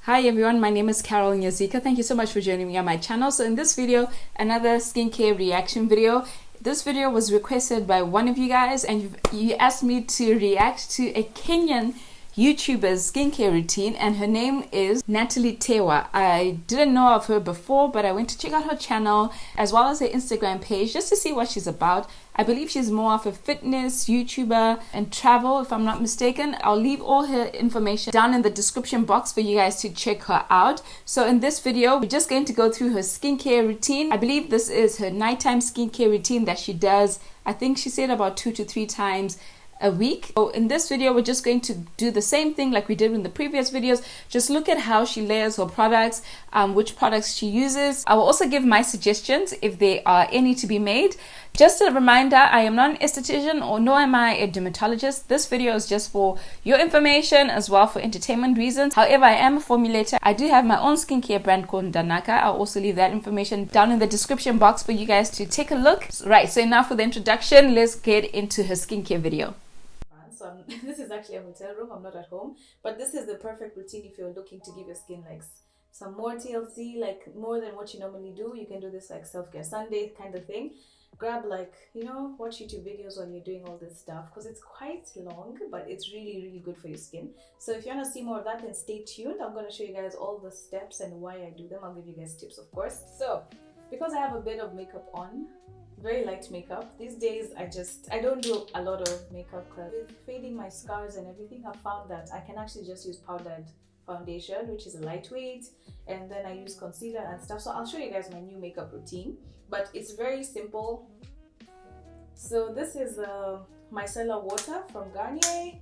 Hi everyone, my name is Nyazika. Thank you so much for joining me on my channel. So in this video, another skincare reaction video. This video was requested by one of you guys, and you asked me to react to a Kenyan YouTuber's skincare routine, and her name is Natalie Tewa. I didn't know of her before, but I went to check out her channel as well as her Instagram page just to see what she's about. I believe she's more of a fitness YouTuber and travel, if I'm not mistaken. I'll leave all her information down in the description box for you guys to check her out. So in this video, we're just going to go through her skincare routine. I believe this is her nighttime skincare routine that she does. I think she said about 2 to 3 times a week. So in this video, we're just going to do the same thing like we did in the previous videos. Just look at how she layers her products, which products she uses. I will also give my suggestions if there are any to be made. Just a reminder, I am not an esthetician or nor am I a dermatologist. This video is just for your information as well for entertainment reasons. However, I am a formulator. I do have my own skincare brand called Nyazika. I'll also leave that information down in the description box for you guys to take a look. Right, so enough for the introduction. Let's get into her skincare video. So this is actually a hotel room. I'm not at home, but this is the perfect routine if you're looking to give your skin like some more TLC, like more than what you normally do. You can do this like self-care Sunday kind of thing. Grab like, watch YouTube videos while you're doing all this stuff because it's quite long, but it's really good for your skin. So if you want to see more of that, then stay tuned. I'm going to show you guys all the steps and why I do them. I'll give you guys tips, of course. So because I have a bit of makeup on, very light makeup these days, I don't do a lot of makeup because with fading my scars and everything, I've found that I can actually just use powdered foundation, which is lightweight, and then I use concealer and stuff. So I'll show you guys my new makeup routine, but it's very simple. So this is micellar water from Garnier.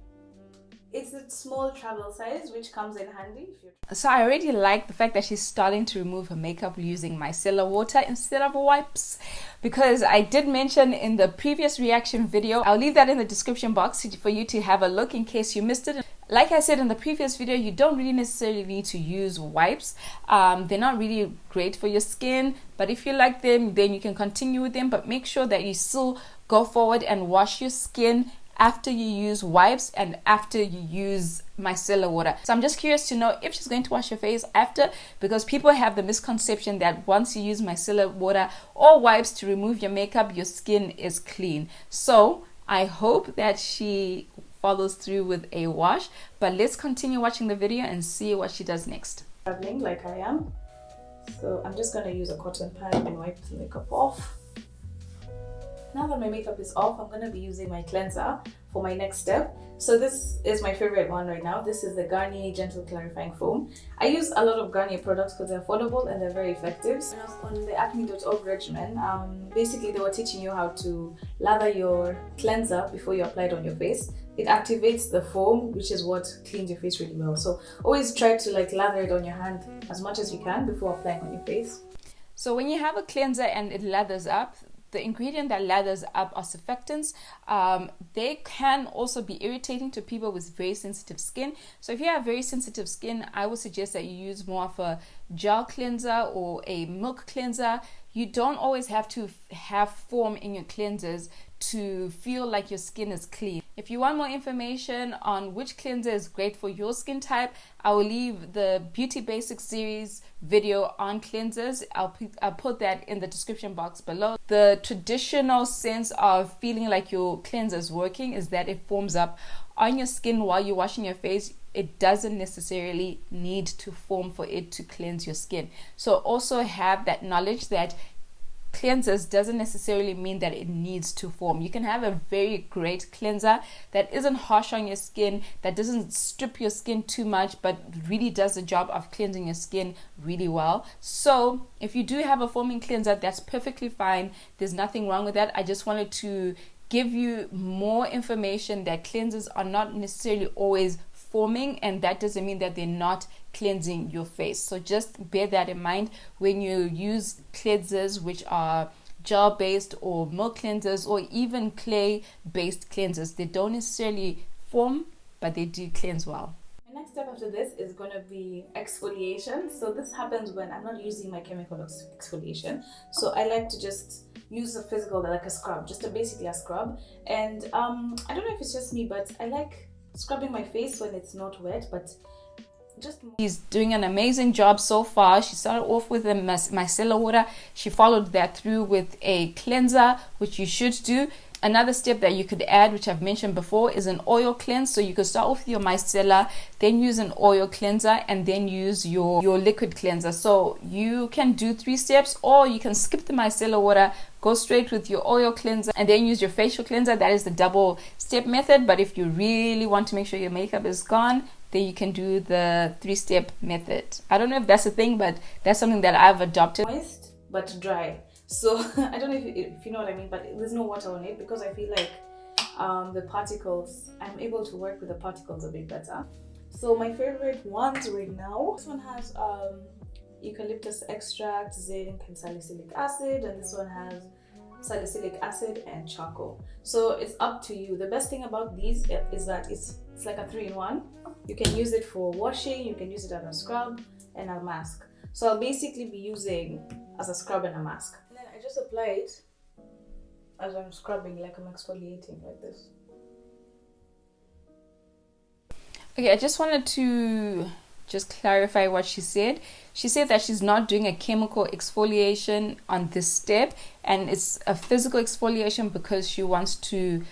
It's a small travel size, which comes in handy if you're... So I already like the fact that she's starting to remove her makeup using micellar water instead of wipes, because I did mention in the previous reaction video. I'll leave that in the description box for you to have a look in case you missed it. Like I said in the previous video, you don't really necessarily need to use wipes. They're not really great for your skin, but if you like them, then you can continue with them, but make sure that you still go forward and wash your skin after you use wipes and after you use micellar water. So I'm just curious to know if she's going to wash her face after, because people have the misconception that once you use micellar water or wipes to remove your makeup, your skin is clean. So I hope that she follows through with a wash, but let's continue watching the video and see what she does next. Traveling like I am, so I'm just going to use a cotton pad and wipe the makeup off. Now that my makeup is off, I'm going to be using my cleanser for my next step. So this is my favorite one right now. This is the Garnier Gentle Clarifying Foam. I use a lot of Garnier products because they're affordable and they're very effective. So on the acne.org regimen, basically they were teaching you how to lather your cleanser before you apply it on your face. It activates the foam, which is what cleans your face really well. So always try to like lather it on your hand as much as you can before applying on your face. So when you have a cleanser and it lathers up, the ingredient that lathers up are surfactants. They can also be irritating to people with very sensitive skin. So if you have very sensitive skin, I would suggest that you use more of a gel cleanser or a milk cleanser. You don't always have to have foam in your cleansers to feel like your skin is clean. If you want more information on which cleanser is great for your skin type, I will leave the Beauty Basics series video on cleansers. I'll put that in the description box below. The traditional sense of feeling like your cleanser is working is that it forms up on your skin while you're washing your face. It doesn't necessarily need to form for it to cleanse your skin. So also have that knowledge that cleansers doesn't necessarily mean that it needs to form. You can have a very great cleanser that isn't harsh on your skin, that doesn't strip your skin too much, but really does the job of cleansing your skin really well. So if you do have a foaming cleanser, that's perfectly fine. There's nothing wrong with that. I just wanted to give you more information that cleansers are not necessarily always forming, and that doesn't mean that they're not cleansing your face. So just bear that in mind when you use cleansers which are gel based or milk cleansers or even clay based cleansers. They don't necessarily form, but they do cleanse well. My next step after this is going to be exfoliation. So this happens when I'm not using my chemical exfoliation. So I like to just use a physical, like a scrub, just basically a scrub. And I don't know if it's just me, but I like scrubbing my face when it's not wet, but She's doing an amazing job so far. She started off with the micellar water. She followed that through with a cleanser, which you should do. Another step that you could add, which I've mentioned before, is an oil cleanse. So you could start off with your micellar, then use an oil cleanser, and then use your liquid cleanser. So you can do 3 steps, or you can skip the micellar water, go straight with your oil cleanser, and then use your facial cleanser. That is the double step method. But if you really want to make sure your makeup is gone, then you can do the 3-step method. I don't know if that's a thing, but that's something that I've adopted. Moist but dry. So I don't know if you know what I mean, but there's no water on it because I feel like the particles, I'm able to work with the particles a bit better. So my favorite ones right now, this one has eucalyptus extract, zinc, and salicylic acid, and this one has salicylic acid and charcoal. So it's up to you. The best thing about these is that it's like a 3-in-1. You can use it for washing, you can use it as a scrub and a mask. So I'll basically be using as a scrub and a mask. And then I just apply it as I'm scrubbing, like I'm exfoliating like this. Okay, I just wanted to clarify what she said. She said that she's not doing a chemical exfoliation on this step, and it's a physical exfoliation because she wants to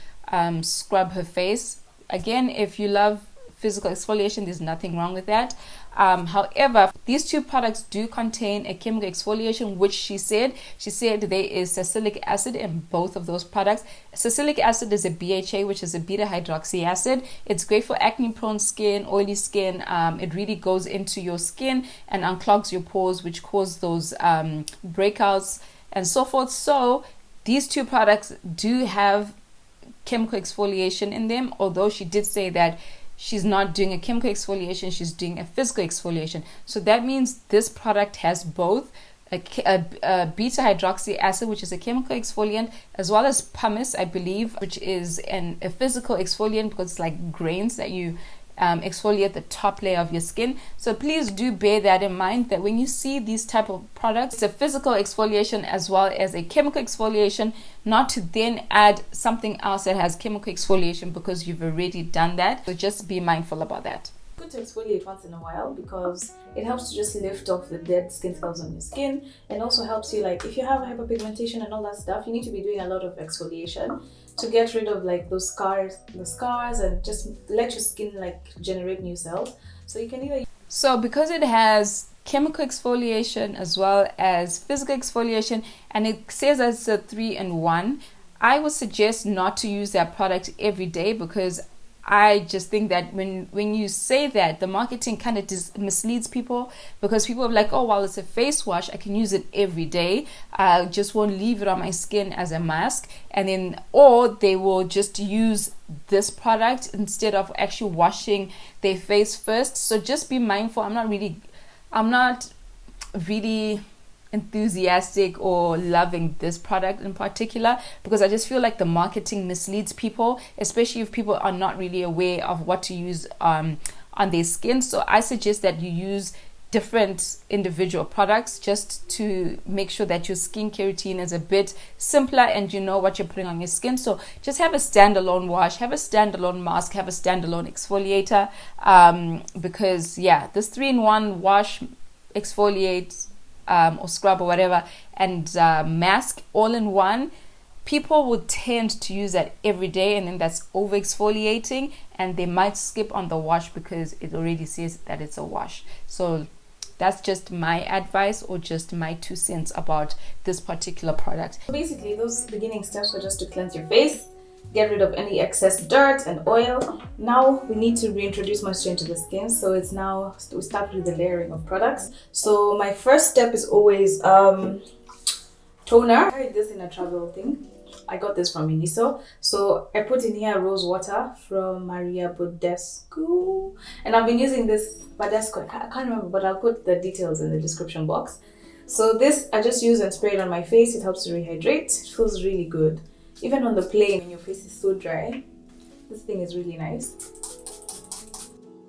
scrub her face. Again, if you love physical exfoliation, there's nothing wrong with that. However, these 2 products do contain a chemical exfoliation, which she said there is salicylic acid in both of those products. Salicylic acid is a BHA, which is a beta hydroxy acid. It's great for acne prone skin, oily skin. It really goes into your skin and unclogs your pores, which cause those breakouts and so forth. So these 2 products do have chemical exfoliation in them, although she did say that she's not doing a chemical exfoliation, she's doing a physical exfoliation. So that means this product has both a beta hydroxy acid, which is a chemical exfoliant, as well as pumice, I believe, which is a physical exfoliant because it's like grains that you exfoliate the top layer of your skin. So please do bear that in mind, that when you see these type of products, it's a physical exfoliation as well as a chemical exfoliation, not to then add something else that has chemical exfoliation because you've already done that. So just be mindful about that. Good to exfoliate once in a while because it helps to just lift off the dead skin cells on your skin, and also helps you, like if you have hyperpigmentation and all that stuff, you need to be doing a lot of exfoliation to get rid of like those scars, and just let your skin like generate new cells. So you can either because it has chemical exfoliation as well as physical exfoliation, and it says that it's a 3-in-1, I would suggest not to use that product every day, because I just think that when you say that, the marketing kind of misleads people, because people are like, oh, well, it's a face wash, I can use it every day, I just won't leave it on my skin as a mask, and then, or they will just use this product instead of actually washing their face first. So just be mindful. I'm not really enthusiastic or loving this product in particular, because I just feel like the marketing misleads people, especially if people are not really aware of what to use on their skin. So I suggest that you use different individual products just to make sure that your skincare routine is a bit simpler and you know what you're putting on your skin. So just have a standalone wash, have a standalone mask, have a standalone exfoliator, because this 3-in-1 wash, exfoliate, or scrub or whatever, and mask all in one, people would tend to use that every day, and then that's over exfoliating, and they might skip on the wash because it already says that it's a wash. So that's just my advice, or just my 2 cents about this particular product. Basically, those beginning steps were just to cleanse your face, get rid of any excess dirt and oil. Now we need to reintroduce moisture into the skin, so it's now we start with the layering of products. So my first step is always toner. I carried this in a travel thing. I got this from Miniso. So I put in here rose water from Maria Bodescu, and I've been using this Bodescu, I can't remember, but I'll put the details in the description box. So this I just use and spray it on my face. It helps to rehydrate. It feels really good. Even on the plane, when your face is so dry, this thing is really nice.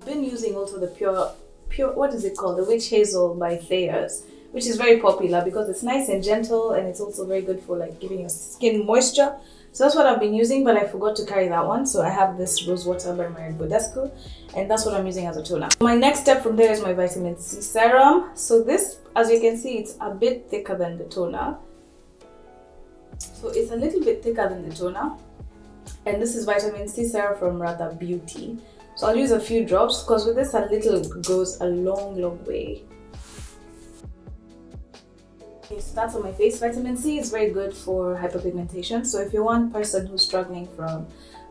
I've been using also the pure, what is it called? The Witch Hazel by Thayers, which is very popular because it's nice and gentle, and it's also very good for like giving your skin moisture. So that's what I've been using, but I forgot to carry that one. So I have this rose water by Maria Bodescu, and that's what I'm using as a toner. My next step from there is my vitamin C serum. So this, as you can see, it's a bit thicker than the toner. So it's a little bit thicker than the toner, and this is vitamin C serum from Rather Beauty. So I'll use a few drops because with this a little goes a long way. Okay, so that's on my face. Vitamin C is very good for hyperpigmentation. So if you're one person who's struggling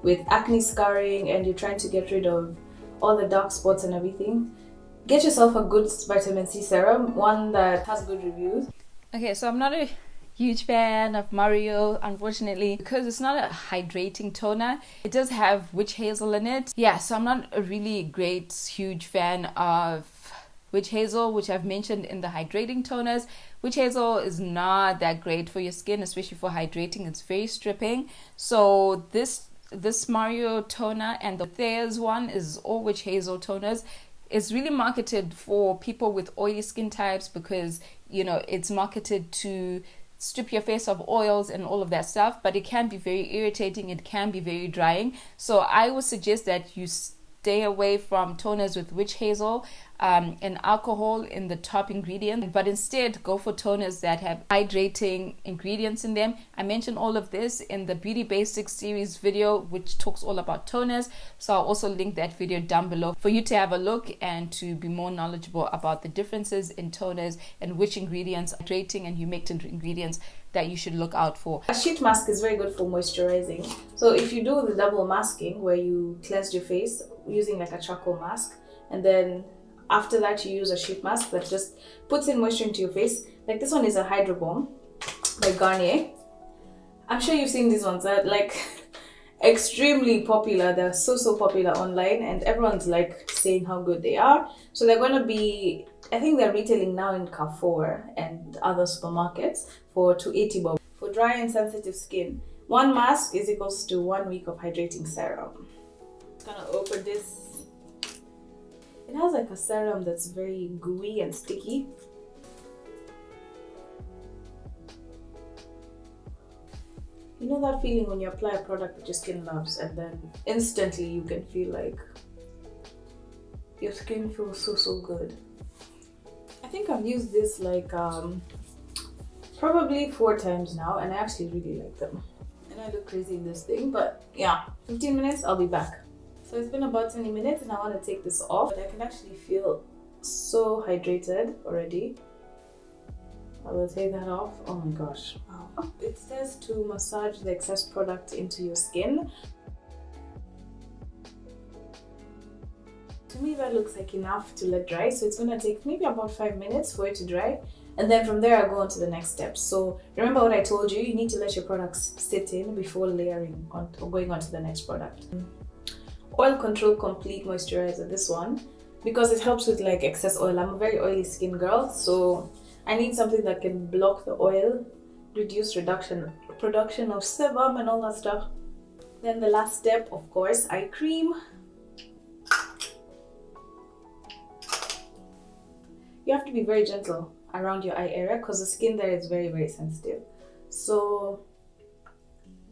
with acne scarring and you're trying to get rid of all the dark spots and everything, get yourself a good vitamin C serum, one that has good reviews. Okay, so I'm not a huge fan of Mario, unfortunately, because it's not a hydrating toner. It does have witch hazel in it. Yeah, so I'm not a really huge fan of witch hazel, which I've mentioned in the hydrating toners. Witch hazel is not that great for your skin, especially for hydrating. It's very stripping. So this Mario toner and the Thayer's one is all witch hazel toners. It's really marketed for people with oily skin types because, you know, it's marketed to strip your face of oils and all of that stuff, but it can be very irritating. It can be very drying. So I would suggest that you stay away from toners with witch hazel and alcohol in the top ingredient, but instead go for toners that have hydrating ingredients in them. I mentioned all of this in the Beauty Basics series video, which talks all about toners. So I'll also link that video down below for you to have a look and to be more knowledgeable about the differences in toners and which ingredients, hydrating and humectant ingredients, that you should look out for. A sheet mask is very good for moisturizing. So if you do the double masking where you cleanse your face using like a charcoal mask, and then after that you use a sheet mask that just puts in moisture into your face. Like this one is a Hydro Bomb by Garnier. I'm sure you've seen these ones. They're like extremely popular. They're so popular online, and everyone's like saying how good they are. So they're going to be, I think they're retailing now in Carrefour and other supermarkets for 280 bob. For dry and sensitive skin, one mask is equals to 1 week of hydrating serum. I'm gonna open this. It has like a serum that's very gooey and sticky. You know that feeling when you apply a product that your skin loves and then instantly you can feel like your skin feels so good. I think I've used this like probably 4 times now, and I actually really like them. And I look crazy in this thing, but yeah, 15 minutes, I'll be back. So it's been about 20 minutes and I want to take this off, but I can actually feel so hydrated already. I will take that off. Oh my gosh. Wow. It says to massage the excess product into your skin. To me that looks like enough to let dry, so it's going to take maybe about 5 minutes for it to dry, and then from there I'll go on to the next step. So remember what I told you, you need to let your products sit in before layering on or going on to the next product. Oil Control Complete Moisturizer, this one, because it helps with like excess oil. I'm a very oily skin girl, so I need something that can block the oil, reduce production of sebum and all that stuff. Then the last step, of course, eye cream. You have to be very gentle around your eye area because the skin there is very sensitive. So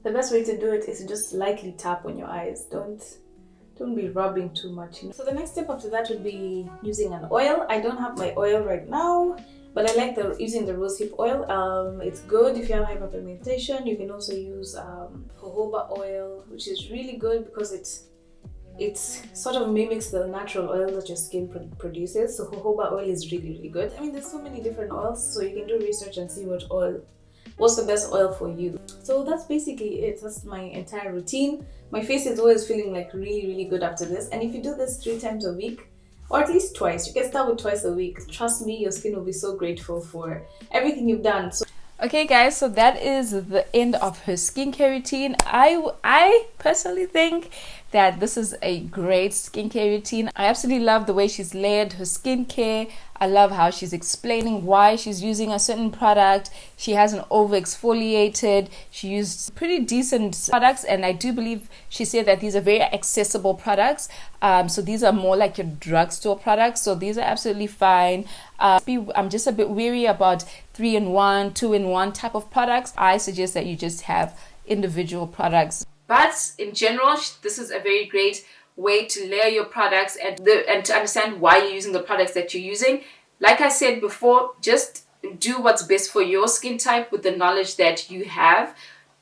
the best way to do it is to just lightly tap on your eyes. Don't be rubbing too much. So the next step after that would be using an oil. I don't have my oil right now, but I like using the rosehip oil. It's good if you have hyperpigmentation. You can also use jojoba oil, which is really good because it sort of mimics the natural oil that your skin produces. So jojoba oil is really good. I mean, there's so many different oils, so you can do research and see what's the best oil for you. So that's basically it. That's my entire routine. My face is always feeling like really good after this, and if you do this 3 times a week, or at least twice, you can start with twice a week. Trust me, your skin will be so grateful for everything you've done. So okay guys, so that is the end of her skincare routine. I personally think that this is a great skincare routine. I absolutely love the way she's layered her skincare. I love how she's explaining why she's using a certain product. She hasn't over exfoliated. She used pretty decent products, and I do believe she said that these are very accessible products. So these are more like your drugstore products. So these are absolutely fine. I'm just a bit weary about 3-in-1, 2-in-1 type of products. I suggest that you just have individual products. But in general, this is a very great way to layer your products and to understand why you're using the products that you're using. Like I said before, just do what's best for your skin type with the knowledge that you have.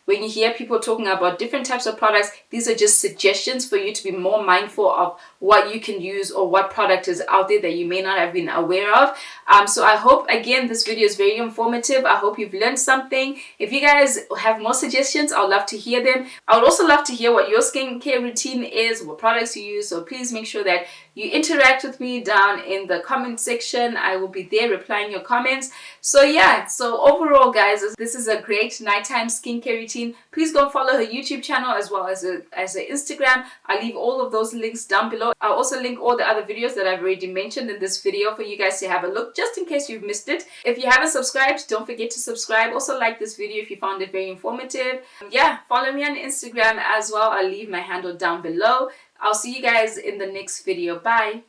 When you hear people talking about different types of products, these are just suggestions for you to be more mindful of what you can use or what product is out there that you may not have been aware of. So I hope, again, this video is very informative. I hope you've learned something. If you guys have more suggestions, I'd love to hear them. I would also love to hear what your skincare routine is, what products you use. So please make sure that you interact with me down in the comment section. I will be there replying your comments. So yeah, so overall, guys, this is a great nighttime skincare routine. Please go and follow her YouTube channel as well as her Instagram. I'll leave all of those links down below. I'll also link all the other videos that I've already mentioned in this video for you guys to have a look, just in case you've missed it. If you haven't subscribed, don't forget to subscribe. Also like this video if you found it very informative. Yeah, follow me on Instagram as well. I'll leave my handle down below. I'll see you guys in the next video. Bye.